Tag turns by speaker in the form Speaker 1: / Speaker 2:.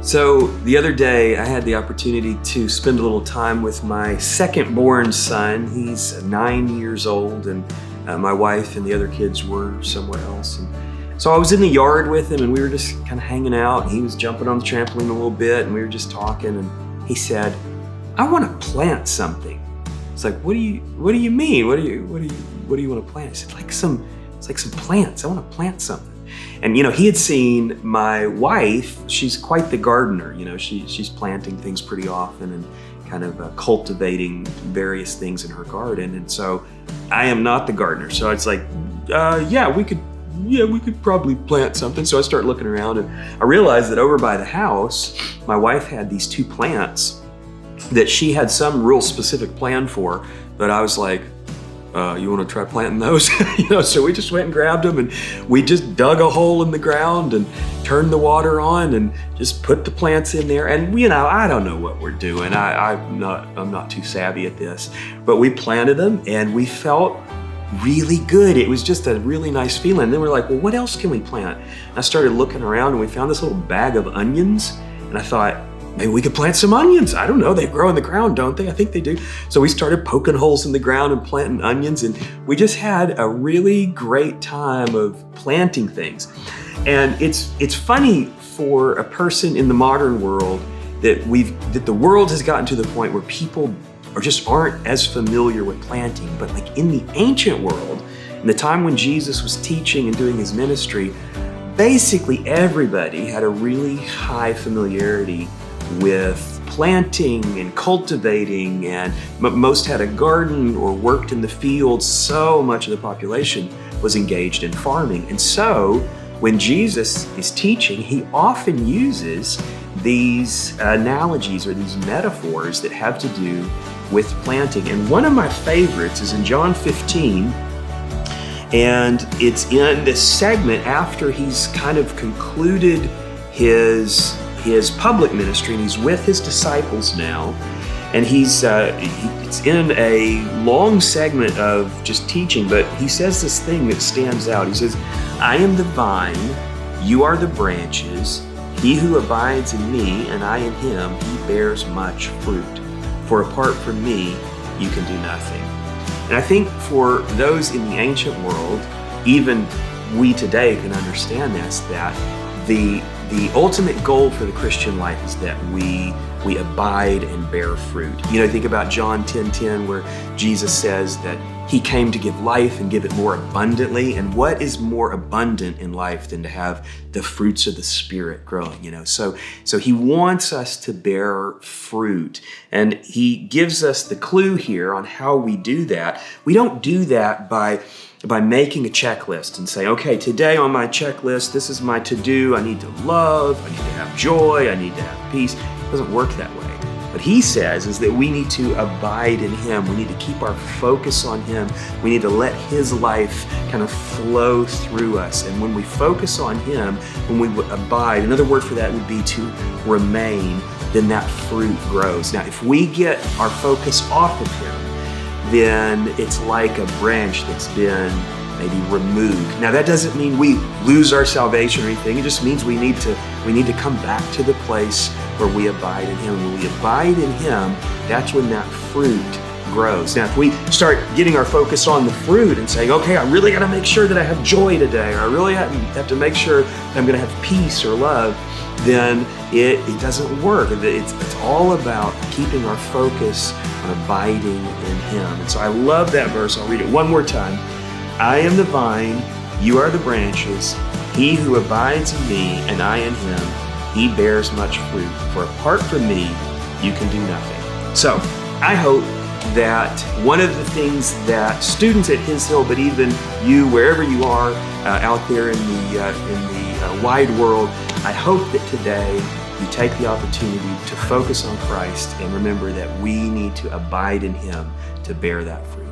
Speaker 1: So the other day, I had the opportunity to spend a little time with my second-born son. He's 9 years old, and my wife and the other kids were somewhere else. And so I was in the yard with him, and we were just kind of hanging out. He was jumping on the trampoline a little bit, and we were just talking. And he said, "I want to plant something." It's like, what do you mean? What do you want to plant? I said, it's like some plants. I want to plant something. And he had seen my wife. She's quite the gardener. She's planting things pretty often and kind of cultivating various things in her garden. And so I am not the gardener. So it's like, we could probably plant something. So I start looking around, and I realized that over by the house, my wife had these two plants that she had some real specific plan for. But I was like, you want to try planting those? So we just went and grabbed them, and we just dug a hole in the ground and turned the water on and just put the plants in there. And I don't know what we're doing. I'm not too savvy at this, but we planted them and we felt really good. It was just a really nice feeling. And then we're like, well, what else can we plant? And I started looking around, and we found this little bag of onions, and I thought, maybe we could plant some onions. I don't know, they grow in the ground, don't they? I think they do. So we started poking holes in the ground and planting onions, and we just had a really great time of planting things. And it's funny for a person in the modern world that the world has gotten to the point where people aren't as familiar with planting. But like in the ancient world, in the time when Jesus was teaching and doing his ministry, basically everybody had a really high familiarity with planting and cultivating, and most had a garden or worked in the fields. So much of the population was engaged in farming. And so when Jesus is teaching, he often uses these analogies or these metaphors that have to do with planting. And one of my favorites is in John 15, and it's in this segment after he's kind of concluded his public ministry, and he's with his disciples now, and it's in a long segment of just teaching, but he says this thing that stands out. He says, "I am the vine, you are the branches. He who abides in me and I in him, he bears much fruit. For apart from me, you can do nothing." And I think for those in the ancient world, even we today can understand this, that the ultimate goal for the Christian life is that we abide and bear fruit. Think about John 10:10, where Jesus says that he came to give life and give it more abundantly. And what is more abundant in life than to have the fruits of the Spirit growing? So he wants us to bear fruit, and he gives us the clue here on how we do that. We don't do that by making a checklist and say, okay, today on my checklist, this is my to-do. I need to love, I need to have joy, I need to have peace. It doesn't work that way. What he says is that we need to abide in him. We need to keep our focus on him. We need to let his life kind of flow through us. And when we focus on him, when we abide, another word for that would be to remain, then that fruit grows. Now, if we get our focus off of him, then it's like a branch that's been maybe removed. Now that doesn't mean we lose our salvation or anything. It just means we need to come back to the place where we abide in him. When we abide in him, that's when that fruit grows. Now if we start getting our focus on the fruit and saying, okay, I really got to make sure that I have joy today, or I really have to make sure that I'm going to have peace or love, then it doesn't work. It's all about keeping our focus on abiding in him. And so I love that verse. I'll read it one more time. "I am the vine, you are the branches. He who abides in me and I in him, he bears much fruit. For apart from me, you can do nothing." So I hope that one of the things that students at His Hill, but even you, wherever you are out there in the wide world, I hope that today you take the opportunity to focus on Christ and remember that we need to abide in him to bear that fruit.